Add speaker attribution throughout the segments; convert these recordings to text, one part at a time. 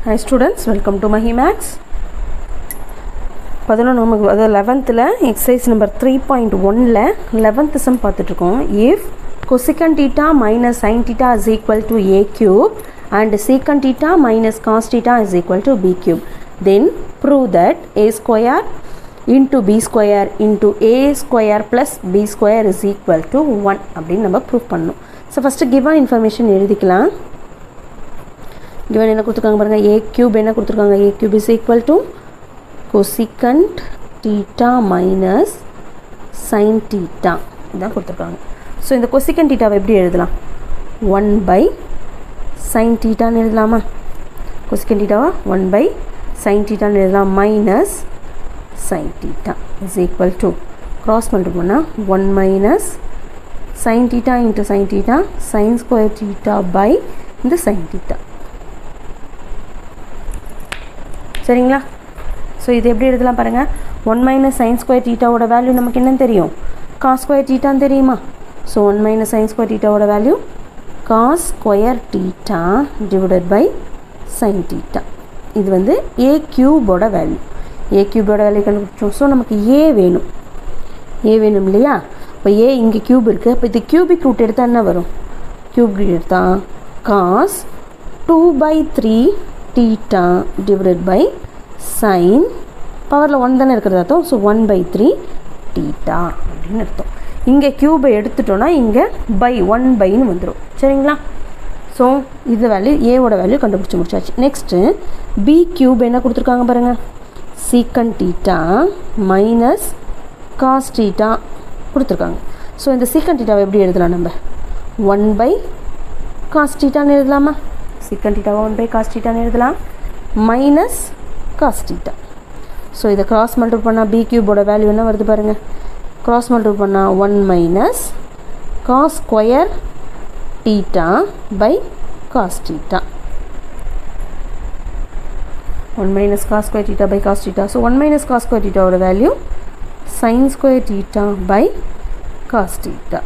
Speaker 1: Hi students, welcome to Mahimax. 11th exercise number 3.1 11th sum பார்த்துட்டுருக்கோம். If cosecant theta minus sin theta is equal to a cube and secant theta minus cos theta is equal to b cube, then prove that a square into b square into a square plus b square is equal to 1 அப்படின்னு நம்ம prove பண்ணணும். So first given information எழுதிக்கலாம். given என்ன கொடுத்துருக்காங்க பாருங்க, a cube என்ன கொடுத்துருக்காங்க, a cube is equal to cosecant theta minus sin theta இதான் கொடுத்துருக்காங்க. ஸோ இந்த cosecant theta எப்படி எழுதலாம், 1 by sin theta எழுதலாமா, cosecant theta 1 by sin theta எழுதலாம், minus sin theta is equal to cross multiply பண்ணால் 1 minus sin theta into sin theta sin square theta by இந்த sin theta. சரிங்களா? So இது எப்படி எழுதலாம் பாருங்கள், 1 மைனஸ் சைன் ஸ்கொயர் தீட்டாவோட வேல்யூ நமக்கு என்னன்னு தெரியும், காஸ் ஸ்கொயர் தீட்டான்னு தெரியுமா. ஸோ 1 மைனஸ் சைன் ஸ்கொயர் தீட்டாவோட value cos square theta divided by sine theta. இது வந்து ஏ கியூபோட வேல்யூ, ஏ கியூபோட வேல்யூ கண்டுபிடிச்சோம். ஸோ நமக்கு ஏ வேணும், ஏ வேணும் இல்லையா. இப்போ ஏ இங்கே கியூப் இருக்குது, அப்போ இது கியூபிக் ரூட் எடுத்தால் என்ன வரும், கியூப் ரூட் எடுத்தால் cos 2/3 theta divided by sine பவரில் 1 தானே இருக்கிறது அர்த்தம். ஸோ 1/3 தீட்டா அப்படின்னு அர்த்தம். இங்கே கியூபை எடுத்துட்டோன்னா இங்கே பை 1/ன்னு வந்துடும். சரிங்களா? ஸோ இது வேல்யூ ஏவோட வேல்யூ கண்டுபிடிச்சி முடிச்சாச்சு. நெக்ஸ்ட்டு பி கியூப் என்ன கொடுத்துருக்காங்க பாருங்கள், secant theta minus cos theta கொடுத்துருக்காங்க. ஸோ இந்த சீக்கன் தீட்டாவை எப்படி எழுதலாம், நம்ம 1/காஸ் தீட்டான்னு எழுதலாமா, சீக்கன் தீட்டாவை 1/காஸ் தீட்டான்னு எழுதலாம், மைனஸ் காஸ் தீட்டா. ஸோ இதை கிராஸ் மல்டிபிள் பண்ணால் பி கியூபோட வேல்யூ என்ன வருது பாருங்கள், கிராஸ் மல்டிபிள் பண்ணால் 1 minus cos square theta by cos theta, 1 minus cos square theta by cos theta. So 1 minus cos square தீட்டாவோட value sine square theta by cos theta.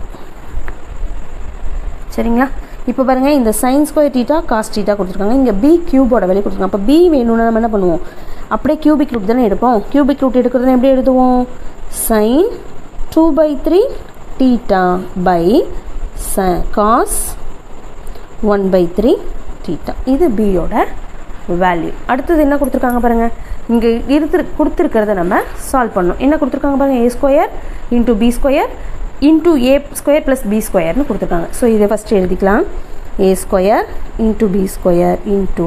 Speaker 1: சரிங்களா? இப்போ பாருங்கள், இந்த sine square theta cos theta கொடுத்துருக்காங்க, இங்கே B கியூபோட value கொடுத்துருக்காங்க. அப்போ பி வேணும்னா நம்ம என்ன பண்ணுவோம், அப்படியே கியூபிக் ரூட் தானே எடுப்போம். கியூபிக் ரூட் எடுக்கிறதுனா எப்படி எழுதுவோம், sine 2/3 theta by cos 1/3 theta. இது பியோட வேல்யூ. அடுத்தது என்ன கொடுத்துருக்காங்க பாருங்கள், இங்கே கொடுத்துருக்கிறத நம்ம சால்வ் பண்ணணும். என்ன கொடுத்துருக்காங்க பாருங்கள், A square into B square into A square plus B ஸ்கொயர்னு கொடுத்துருக்காங்க. ஸோ இதை ஃபஸ்ட்டு எழுதிக்கலாம், A square into B square into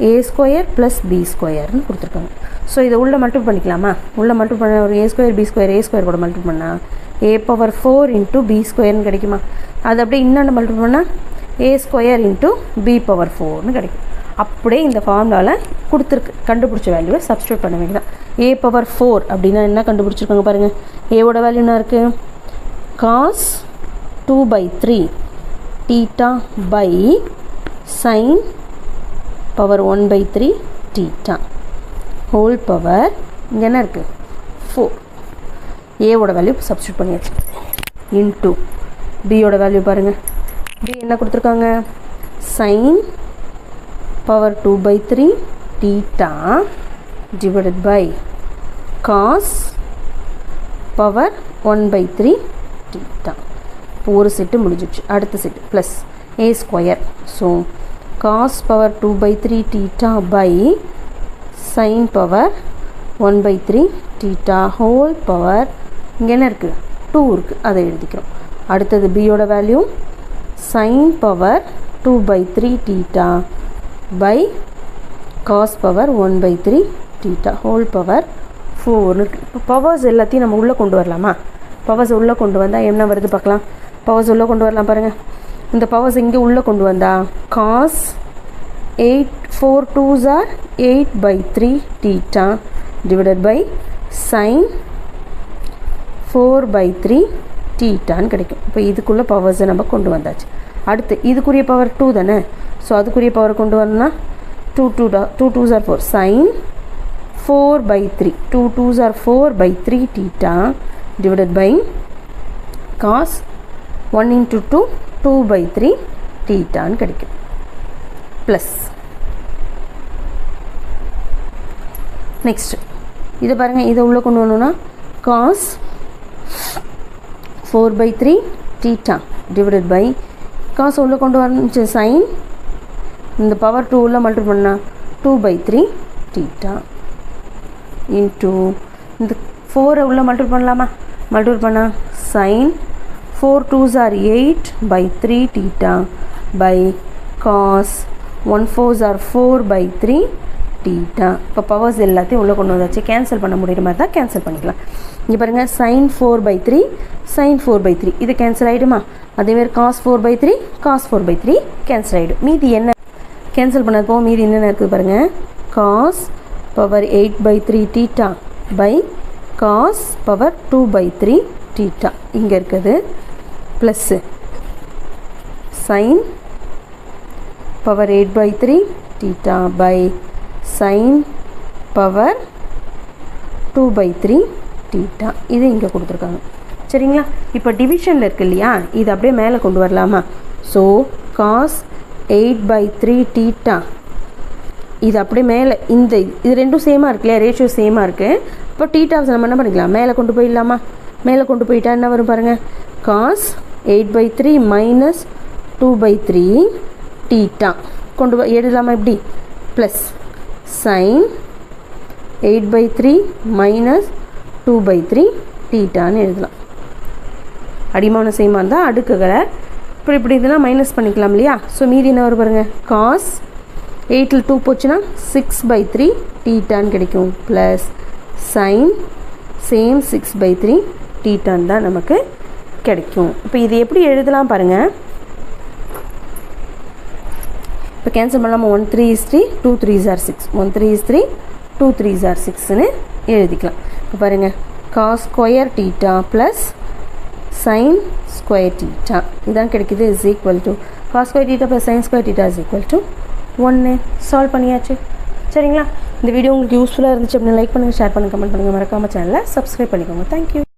Speaker 1: A square plus B ஸ்கொயர்னு கொடுத்துருக்காங்க. ஸோ இதை உள்ளே மல்டிபிள் பண்ணிக்கலாமா, உள்ளே மல்டிபிள் பண்ண ஒரு ஏ ஸ்கொயர் பி ஸ்கொயர், ஏ ஸ்கொயர் கூட மல்டிபிள் பண்ணால் a⁴ இன்ட்டு பி ஸ்கொயர்னு கிடைக்குமா. அது அப்படியே இன்னொன்று மல்டிபிள் பண்ணால் ஏ ஸ்கொயர் இன்ட்டு b⁴ கிடைக்கும். அப்படியே இந்த ஃபார்முலாவில் கொடுத்துருக்கு கண்டுபிடிச்ச வேல்யூவை சப்ஸ்டியூட் பண்ண வேண்டியதான். a⁴ அப்படின்னா என்ன கண்டுபிடிச்சிருக்காங்க பாருங்கள், ஏவோட வேல்யூ என்ன இருக்குது, cos 2/3 theta by sine power 1/3 theta whole power இங்கே என்ன இருக்குது 4. ஏவோட வேல்யூ சப்ஸ்டியூட் பண்ணியாச்சு இன்ட்டு பியோட வேல்யூ பாருங்கள், பி என்ன கொடுத்துருக்காங்க, sine power 2/3 theta divided by cos power 1/3 theta. இப்போ ஒரு செட்டு முடிஞ்சிடுச்சு, அடுத்த set plus A square. So cos power 2/3 theta by sine power 1/3 theta whole power இங்கே என்ன இருக்குது 2 இருக்குது, அதை எழுதிக்கிறோம். அடுத்தது பியோட value sign power 2/3 theta by cos power 1/3 theta whole power 4 இருக்குது. இப்போ பவர்ஸ் எல்லாத்தையும் நம்ம உள்ளே கொண்டு வரலாமா, பவர்ஸ் உள்ளே கொண்டு வந்தால் என்ன வருது பார்க்கலாம், பவர்ஸ் உள்ளே கொண்டு வரலாம் பாருங்கள். இந்த பவர்ஸ் இங்கே உள்ளே கொண்டு வந்தால் cos 4 2s are 8/3 theta divided by sine 4/3 தீட்டான்னு கிடைக்கும். இப்போ இதுக்குள்ளே பவர்ஸை நம்ம கொண்டு வந்தாச்சு. அடுத்து இதுக்குரிய பவர் 2 தானே, ஸோ அதுக்குரிய பவர் கொண்டு வரணும்னா 2 2s are 4 sine 4/3 2 2s are 4/3 theta divided by cos 1 into 2 2/3 theta கிடைக்கும் plus நெக்ஸ்ட் இதை பாருங்கள், இதை உள்ளே கொண்டு வரணும்னா காஸ் 4/3 தீட்டா டிவைடட் பை காசு உள்ளே கொண்டு வரணுச்சு சைன் இந்த பவர் 2 உள்ள மல்டிபிள் பண்ணால் 2/3 தீட்டா இன்ட்டு இந்த 4 உள்ள மல்டிபிள் பண்ணலாமா? மல்டிபிள் பண்ணால் sine 4 2s are 8/3 theta by cos 1 4s are 4/3 theta. இப்போ பவர்ஸ் எல்லாத்தையும் உள்ளே கொண்டு வந்தாச்சு. கேன்சல் பண்ண முடியுற மாதிரி தான் கேன்சல் பண்ணிக்கலாம். இங்கே பாருங்கள் சைன் 4/3 சைன் 4/3 இது கேன்சல் ஆகிடுமா? அதேமாதிரி காஸ் 4/3 காஸ் 4/3 கேன்சல் ஆகிடும். மீதி என்ன கேன்சல் பண்ணது போக மீதி என்னென்ன இருக்குது பாருங்கள். Cos power 8/3 theta by cos power 2/3 theta இங்கே இருக்குது plus sine power 8/3 theta by sine power 2/3 theta இது இங்கே கொடுத்துருக்காங்க. சரிங்களா? இப்போ டிவிஷனில் இருக்கு இல்லையா, இது அப்படியே மேலே கொண்டு வரலாமா? ஸோ காஸ் 8/3 தீட்டா இது அப்படியே மேலே இந்த இது ரெண்டும் சேமாக இருக்கு இல்லையா, ரேஷியோ சேமாக இருக்குது. இப்போ தீட்டாவை நம்ம என்ன பண்ணிக்கலாம், மேலே கொண்டு போயிடலாமா? மேலே கொண்டு போயிட்டா என்ன வரும் பாருங்கள். காஸ் 8/3 மைனஸ் 2/3 தீட்டா கொண்டு போய் எழுதலாமா? எப்படி ப்ளஸ் சைன் 8/3 மைனஸ் 2/3 தீட்டான்னு எழுதலாம். அடிமானம் சேமாக இருந்தால் அடுக்குகளை இப்படி இதெல்லாம் மைனஸ் பண்ணிக்கலாம் இல்லையா? ஸோ மீதி என்ன வரும் பாருங்கள். காஸ் 8ல் 2 போச்சுன்னா 6/3 தீட்டான்னு கிடைக்கும் ப்ளஸ் சைன் சேம் 6/3 தீட்டான்னு தான் நமக்கு கிடைக்கும். இப்போ இது எப்படி எழுதலாம் பாருங்கள். இப்போ கேன்சல் பண்ணாமல் 1 3 is 3 2 3s are 6 1 3 is 3 2 3s are 6ன்னு எழுதிக்கலாம். இப்போ பாருங்கள் cos square theta plus sine square theta இதான் கிடைக்கிது is equal to cos square theta plus sine square theta is equal to 1. Solve பண்ணியாச்சு. சரிங்களா? இந்த வீடியோ உங்களுக்கு யூஸ்ஃபுல்லாக இருந்துச்சு அப்படின்னு லைக் பண்ணுங்கள், ஷேர் பண்ணுங்கள், கமெண்ட் பண்ணுங்கள், மறக்காமல் சேனலை சப்ஸ்கிரைப் பண்ணிக்கோங்க. தேங்க்யூ.